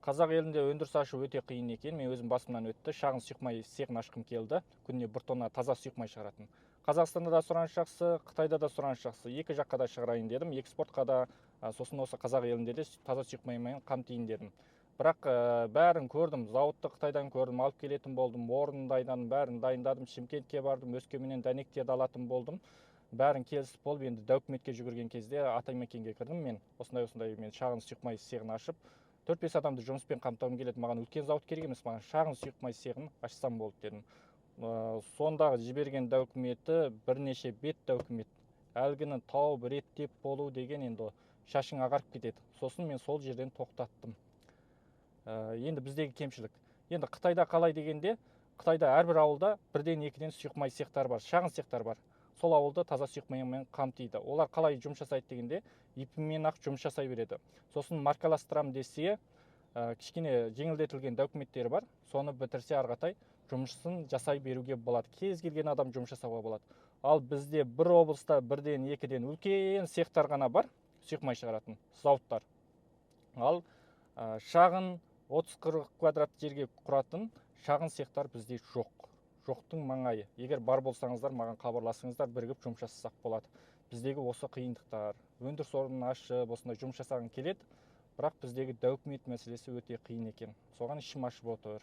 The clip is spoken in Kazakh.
Қазақ елінде өндіріс ашу өте қиын екен. Мен өзім басымнан өтті. Шағын сұйық цехын ашқым келді. Күніне 1 тонна таза сұйық шығаратын. Қазақстанда да сұраныс жақсы, Қытайда да сұраныс жақсы. Екі жаққа да шығарайын дедім. Экспортқа да, сосын осы қазақ елінде де таза сұйық маймен қамтайын дедім. Бірақ бәрін көрдім. Зауытты Қытайдан көрдім, алып келетін болдым. Орындайдан бәрін дайындадым. Шымкентке бардым, Өскеменнен дәнектерді алатын болдым. Бәрін келісіп болып, енді документке жүгірген кезде Атамекенге кірдім. Мен осындай мен шағын сұйық цехын ашып 4-5 адамды жұмыспен қамтығым келеді. Маған үлкен зауыт керек емес, маған шағын сұйық цехын ашсам болды дедім. Сондағы жіберген документі бірнеше бет документ. Әлгіні тауып реттеп болу деген енді шашың ағарып кетеді. Сосын мен сол жерден тоқтаттым. Енді біздегі кемшілік. Енді Қытайда қалай дегенде, Қытайда әрбір ауылда 1-2 сұйық цехтар бар, шағын цехтар бар. Сол ауылда таза сұйық маймен қамтиды. Олар қалай жұмыс жасайды дегенде, ипімен ақ жұмыс жасай береді. Сосын маркаластырам десе, кішкене жеңілдетілген документтері бар. Соны бітірсе арғатай жұмысын жасай беруге болады. Кез келген адам жұмыс жасауға болады. Ал бізде бір облыста 1-2 үлкен цехтар ғана бар, сұйық май шығаратын зауыттар. Ал шағын 30-40 квадрат жерге құратын шағын цехтар бізде жоқ. Жоқтың маңайы. Егер бар болсаңыздар, маған хабарласыңыздар, бірігіп жұмыс жасасақ болады. Біздегі осы қиындықтар. Өндіріс орнын ашып, осындай жұмыс жасағың келеді, бірақ біздегі документ мәселесі өте қиын екен. Соған ішім ашып отыр.